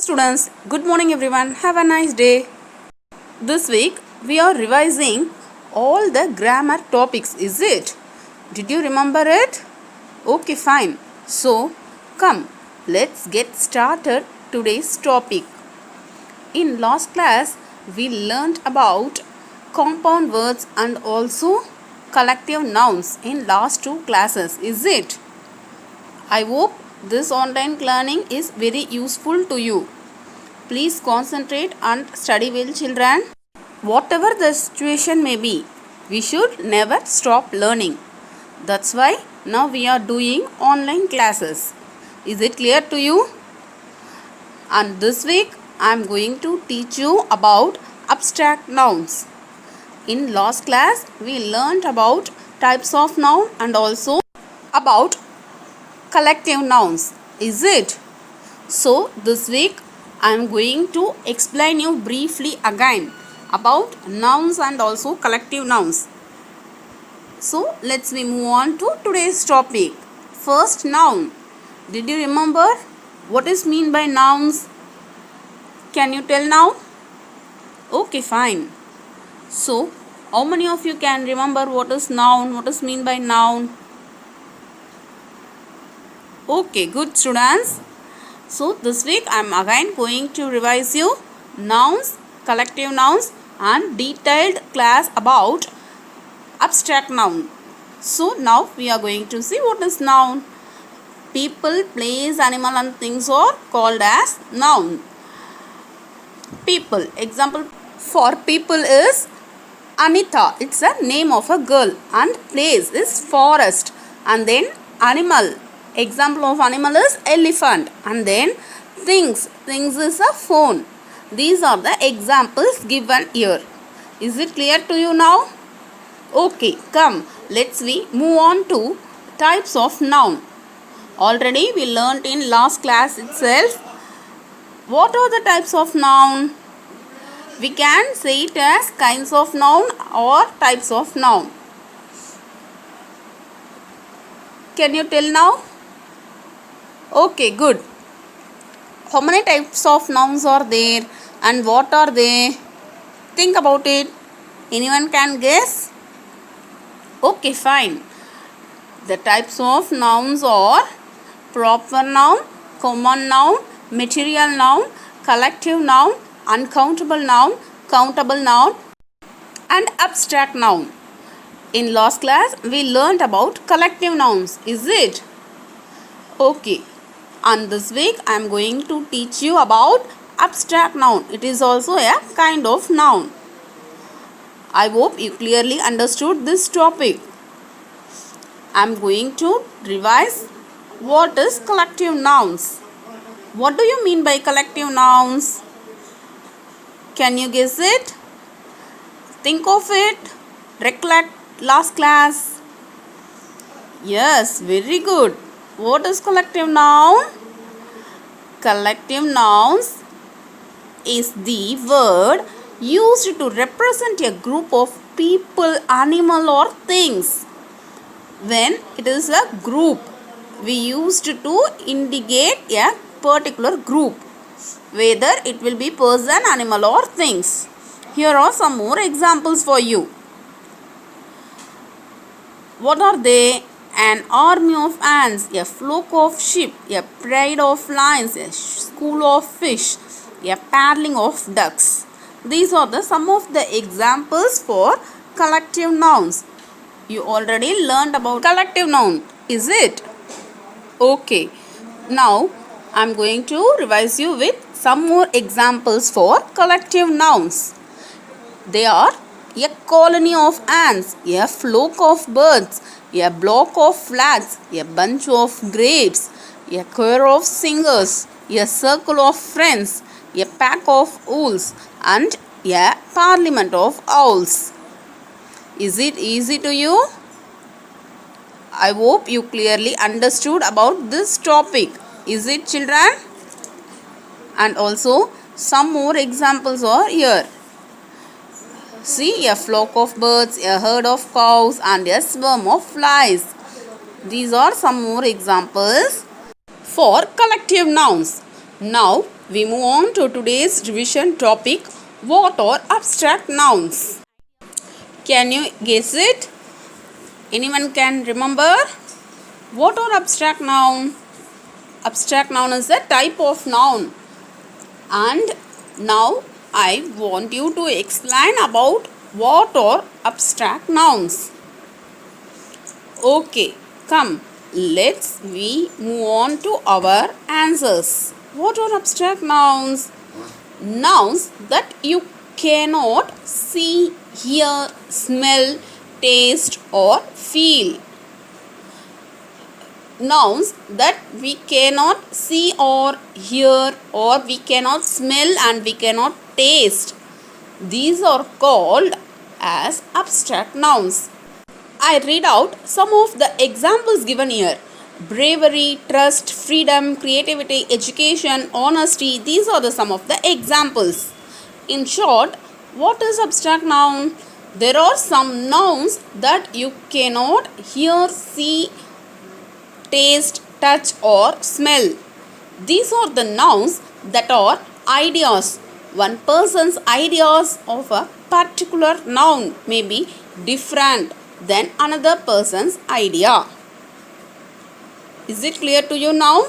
students, good morning everyone. Have a nice day. This week we are revising all the grammar topics, is it? Did you remember it? Okay, fine. So, come, let's get started today's topic. In last class, we learned about compound words and also collective nouns in last two classes, is it? I hope this online learning is very useful to you. Please concentrate and study well, children. Whatever the situation may be, we should never stop learning. That's why now we are doing online classes. Is it clear to you? And this week I am going to teach you about abstract nouns. In last class we learned about types of noun and also about collective nouns. Is it? So this week I am going to explain you briefly again about nouns and also collective nouns. So let's move on to today's topic. First, noun. Did you remember what is mean by nouns? Can you tell now? Okay, fine. So how many of you can remember what is noun? What is mean by noun? Okay, good students. So this week I am again going to revise you nouns, collective nouns and detailed class about abstract noun. So now we are going to see what is noun. People, place, animal and things are called as noun. People. Example for people is Anita. It's a name of a girl. And place is forest. And then animal. Example of animal is elephant. And then things. Things is a phone. These are the examples given here. Is it clear to you now? Okay, come. Let's move on to types of noun. Already we learnt in last class itself. What are the types of noun? We can say it as kinds of noun or types of noun. Can you tell now? Okay, good. How many types of nouns are there and what are they? Think about it. Anyone can guess? Okay, fine. The types of nouns are proper noun, common noun, material noun, collective noun, uncountable noun, countable noun and abstract noun. In last class, we learnt about collective nouns. Is it? Okay. And this week I am going to teach you about abstract noun. It is also a kind of noun. I hope you clearly understood this topic. I am going to revise what is collective nouns. What do you mean by collective nouns? Can you guess it? Think of it. Recollect last class. Yes, very good. What is collective noun? Collective nouns is the word used to represent a group of people, animal or things. When it is a group, we used to indicate a particular group, whether it will be person, animal or things. Here are some more examples for you. What are they? An army of ants, a flock of sheep, a pride of lions, a school of fish, a paddling of ducks. These are some of the examples for collective nouns. You already learned about collective noun, is it? Okay. Now I am going to revise you with some more examples for collective nouns. They are a colony of ants, a flock of birds, a block of flats, a bunch of grapes, a choir of singers, a circle of friends, a pack of owls, and a parliament of owls. Is it easy to you? I hope you clearly understood about this topic. Is it, children? And also some more examples are here. See, a flock of birds, a herd of cows and a swarm of flies. These are some more examples for collective nouns. Now we move on to today's revision topic. What are abstract nouns? Can you guess it? Anyone can remember? What are abstract noun? Abstract noun is a type of noun. And now I want you to explain about what are abstract nouns. Okay, come. Let's we move on to our answers. What are abstract nouns? Nouns that you cannot see, hear, smell, taste or feel. Nouns that we cannot see or hear or we cannot smell and we cannot taste. These are called as abstract nouns. I read out some of the examples given here. Bravery, trust, freedom, creativity, education, honesty. These are the some of the examples. In short, what is abstract noun? There are some nouns that you cannot hear, see, taste, touch or smell. These are the nouns that are ideas. One person's ideas of a particular noun may be different than another person's idea. Is it clear to you now?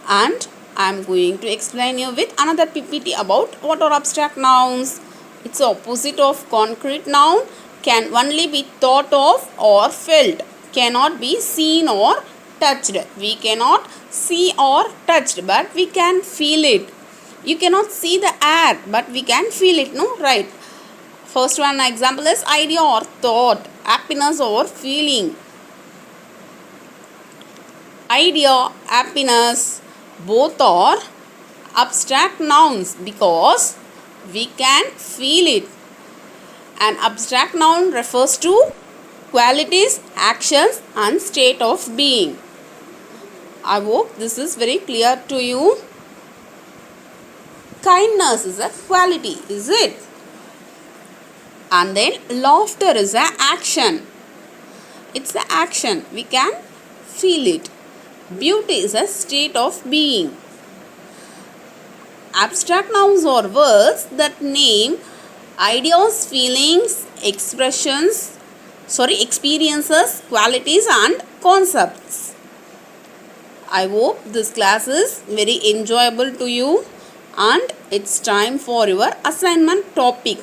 And I am going to explain you with another PPT about what are abstract nouns. Its opposite of concrete noun, can only be thought of or felt, cannot be seen or touched. We cannot see or touched, but we can feel it. You cannot see the air, but we can feel it, no? Right. First one example is idea or thought, happiness or feeling. Idea, happiness, both are abstract nouns because we can feel it. An abstract noun refers to qualities, actions and state of being. I hope this is very clear to you. Kindness is a quality, is it? And then laughter is an action. It's an action. We can feel it. Beauty is a state of being. Abstract nouns are words that name ideas, feelings, experiences, qualities and concepts. I hope this class is very enjoyable to you and it's time for your assignment topic.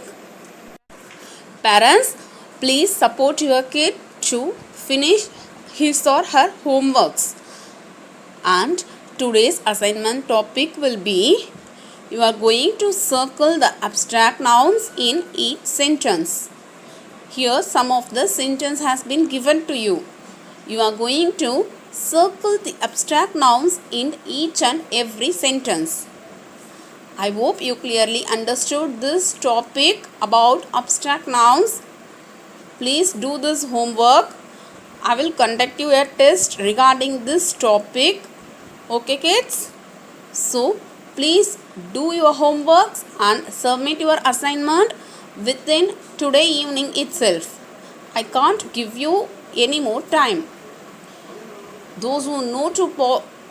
Parents, please support your kid to finish his or her homeworks. And today's assignment topic will be, you are going to circle the abstract nouns in each sentence. Here some of the sentence has been given to you. You are going to circle the abstract nouns in each and every sentence. I hope you clearly understood this topic about abstract nouns. Please do this homework. I will conduct you a test regarding this topic. Okay kids? So please do your homeworks and submit your assignment within today evening itself. I can't give you any more time. Those who know to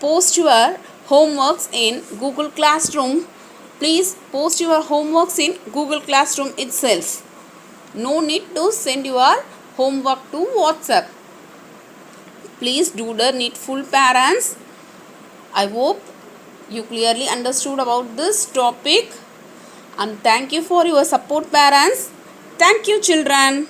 post your homeworks in Google Classroom, please post your homeworks in Google Classroom itself. No need to send your homework to WhatsApp. Please do the needful, parents. I hope you clearly understood about this topic and thank you for your support, parents. Thank you, children.